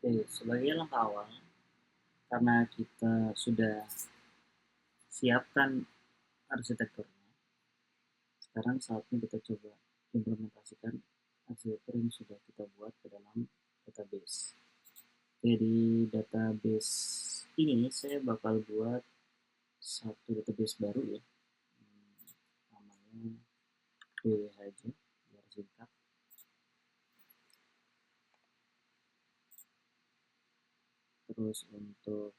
Oke, sebagai langkah awal, karena kita sudah siapkan arsitekturnya, sekarang saatnya kita coba implementasikan arsitektur yang sudah kita buat ke dalam database. Oke, di database ini saya bakal buat satu database baru ya, namanya DWH aja, biar singkat. Terus untuk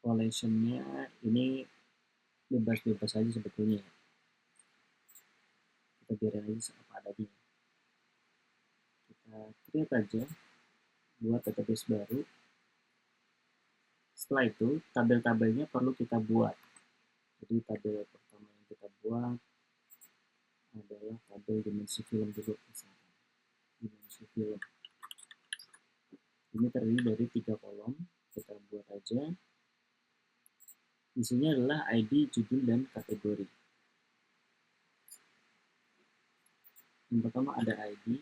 collection-nya ini bebas-bebas aja sebetulnya ya. Kita biarin aja apa adanya. Kita create aja buat database baru. Setelah itu tabel-tabelnya perlu kita buat. Jadi tabel pertama yang kita buat adalah tabel dimensi film dulu misalkan. Dimensi film ini terdiri dari 3 kolom, kita buat aja. Isinya adalah ID, judul, dan kategori. Yang pertama ada ID,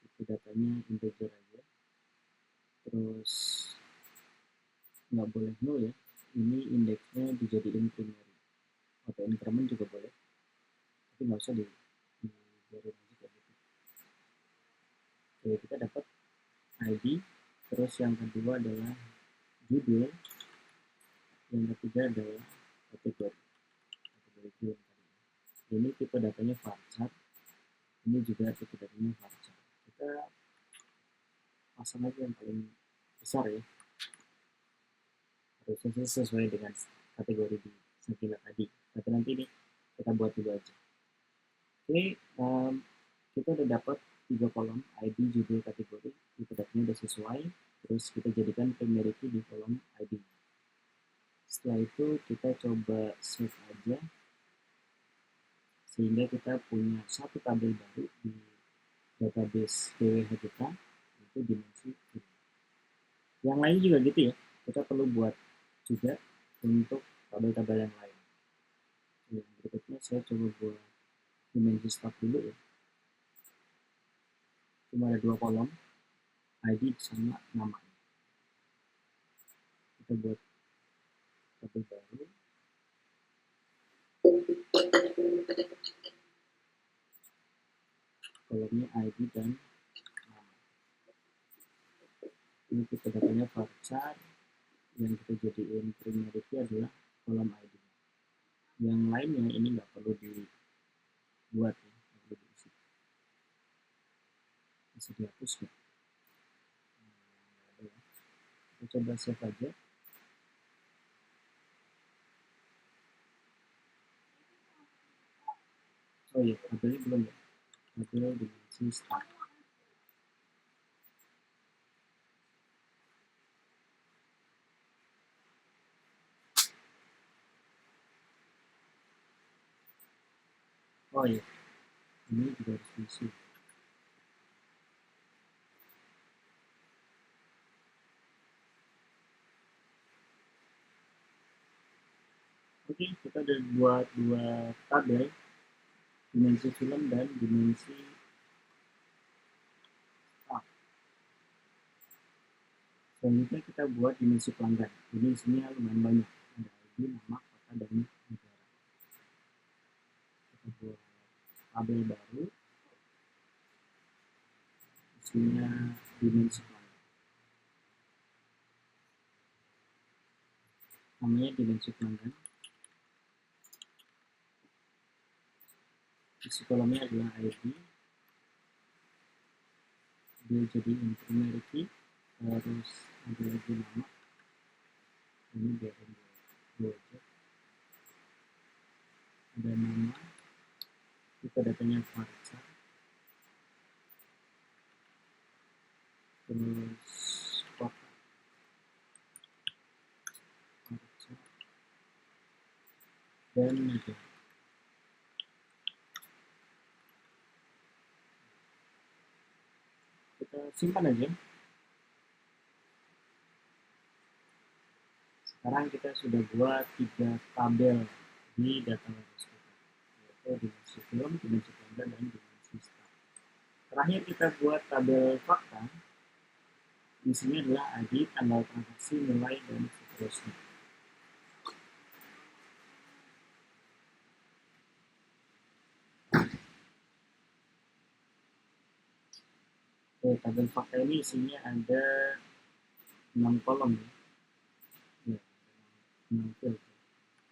itu datanya integer aja. Terus nggak boleh null ya, ini indeksnya dijadiin primary atau increment juga boleh, tapi nggak usah dibiarin aja kayak gitu. Oke, kita dapat ID, terus yang kedua adalah judul, yang ketiga adalah kategori film tadi. Ini tipe datanya varchar, ini juga tipe datanya varchar. Kita pasang aja yang paling besar ya, harusnya sesuai dengan kategori di samping tadi, tapi nanti ini kita buat dulu aja. Oke, kita udah dapat 3 kolom ID, judul, kategori, tipe datanya udah sesuai. Terus kita jadikan primary key di kolom ID. Setelah itu kita coba save aja sehingga kita punya satu tabel baru di database DWH kita, yaitu dimensi film. Yang lain juga gitu ya, kita perlu buat juga untuk tabel-tabel yang lain. Yang berikutnya saya coba buat dimensi staff dulu ya. Cuma ada 2 kolom, ID sama nama. Kita buat tabel baru. Kolomnya ID dan nama. Ini kita datanya varchar, yang kita jadiin primary key adalah kolom ID. Yang lainnya ini nggak perlu dibuat ya, nggak perlu diisi. Bisa dihapus nggak? Nggak ada ya. Kita coba save aja. Oh iya, tabelnya belum ya. Tabel dimensi start. Oh iya, ini juga harus diisi. Oke, kita udah buat 2 tabel, dimensi film dan dimensi start. Selanjutnya kita buat dimensi pelanggan. Ini isinya lumayan banyak. Ada ID, nama, kota, dan negara. Kita buat tabel baru. Isinya dimensi pelanggan. Namanya dimensi pelanggan. Isi kolomnya adalah ID. Dia jadi primary key. Terus ada lagi nama. Ini biarin dulu aja. Ada nama. Kita datanya varchar. Terus kota. Varchar. Dan negara. Kita simpan aja. Sekarang kita sudah buat 3 tabel di database kita, yaitu dimensi film, dimensi pelanggan, dan dimensi start. Terakhir kita buat tabel fakta. di sini adalah ID, tanggal transaksi, nilai, dan seterusnya. Oke, tabel fakta ini isinya ada 6 kolom ya. Ya, 6 field.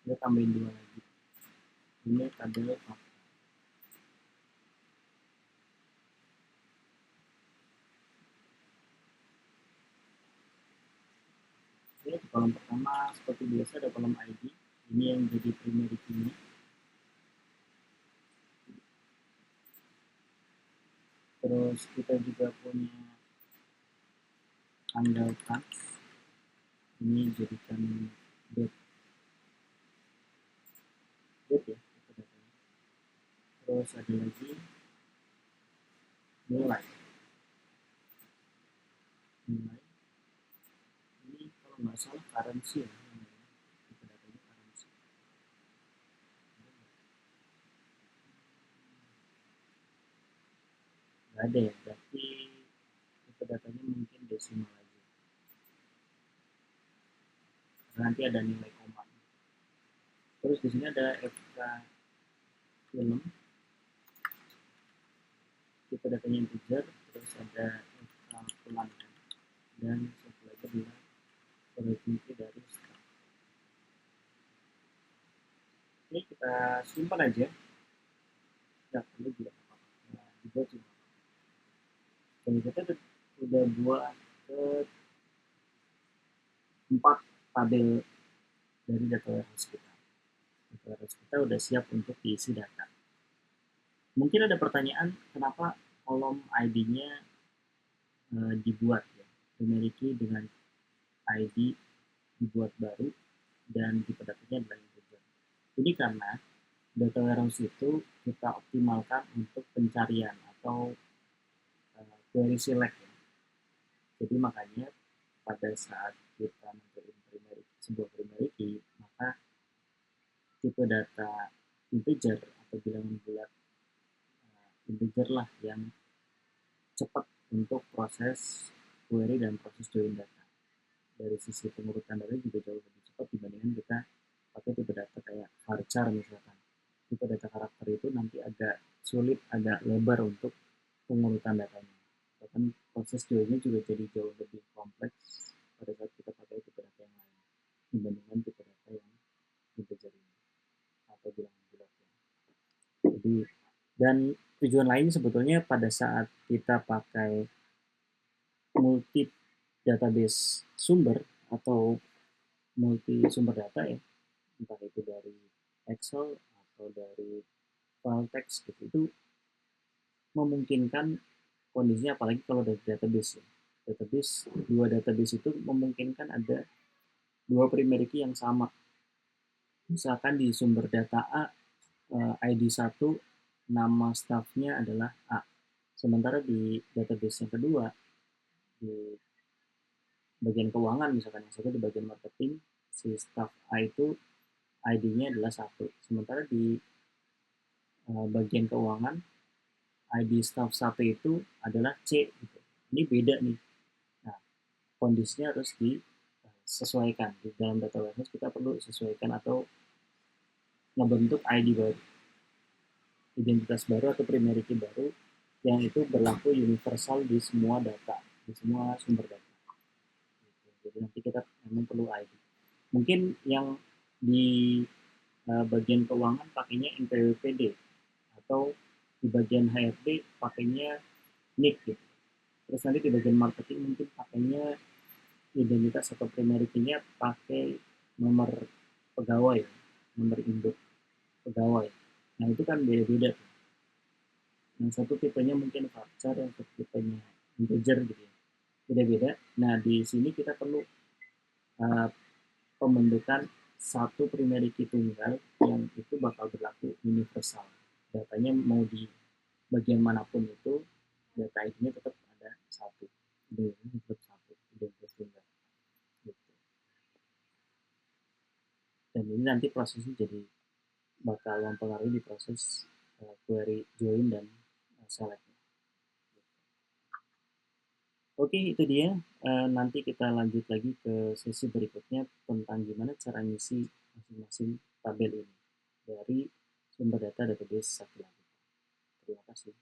Kita tambahin 2 lagi. Ini tabel fakta. Oke, di kolom pertama seperti biasa ada kolom ID. Ini yang jadi primary key-nya. Terus kita juga punya tanggal trans. Ini jadikan date ya, kita datanya. Terus ada lagi nilai. Nilai ini kalau nggak salah currency ya, kita datanya currency. Nggak ada ya, berarti kita datanya mungkin desimal aja. Nanti ada nilai koma. Terus di sini ada FK film, kita datanya integer, terus ada FK pelanggan, dan satu lagi adalah probability dari start. Ini kita simpan aja, nggak perlu juga apa-apa. Nah, juga cuma. Dan kita udah buat ke 4 tabel dari data warehouse kita. Data warehouse kita udah siap untuk diisi data. Mungkin ada pertanyaan, kenapa kolom ID-nya dibuat ya, memiliki dengan ID dibuat baru dan tipe datanya adalah integer. Ini karena data warehouse itu kita optimalkan untuk pencarian atau query select ya. Jadi makanya pada saat kita mencari sebuah primary key, maka tipe data integer atau bilangan bulat integer lah yang cepat untuk proses query dan proses join data. Dari sisi pengurutan data juga jauh lebih cepat dibandingkan kita pakai tipe data kayak varchar misalkan. Tipe data karakter itu nanti agak sulit, agak lebar untuk pengurutan datanya. Bahkan proses joinnya juga jadi jauh lebih kompleks pada saat kita pakai tipe data yang lain dibandingkan tipe data yang integer ini atau bilangan bulatnya. Jadi dan tujuan lain sebetulnya pada saat kita pakai multi database sumber atau multi sumber data ya, entah itu dari Excel atau dari file text gitu, itu memungkinkan kondisinya, apalagi kalau dari database ya. Dua database itu memungkinkan ada dua primary key yang sama. Misalkan di sumber data A, ID 1, nama staffnya adalah A. Sementara di database yang kedua, di bagian keuangan misalkan, yang satu di bagian marketing, si staff A itu ID-nya adalah 1. Sementara di bagian keuangan, ID staff 1 itu adalah C. Gitu. Ini beda nih. Nah, kondisinya harus disesuaikan. Di dalam data warehouse kita perlu sesuaikan atau membentuk ID baru, identitas baru atau primary key baru yang itu berlaku universal di semua data, di semua sumber data. Jadi nanti kita memang perlu ID. Mungkin yang di bagian keuangan pakainya NPWPD atau di bagian HRD pakainya NIK gitu. Terus nanti di bagian marketing mungkin pakainya identitas atau primary key-nya pakai nomor pegawai, nomor induk pegawai. Nah itu kan beda-beda. Yang satu tipenya mungkin varchar, yang satu tipenya integer gitu ya. Beda-beda. Nah di sini kita perlu uh, pembentukan satu primary key tunggal yang itu bakal berlaku universal. Datanya mau di bagian manapun itu, data ID-nya tetap ada satu. Identitasnya tetap satu, identitas tunggal. Gitu. Dan ini nanti prosesnya jadi bakal mempengaruhi di proses query join dan select. Oke, itu dia. Nanti kita lanjut lagi ke sesi berikutnya tentang gimana cara ngisi masing-masing tabel ini dari sumber data database Sakila. Terima kasih.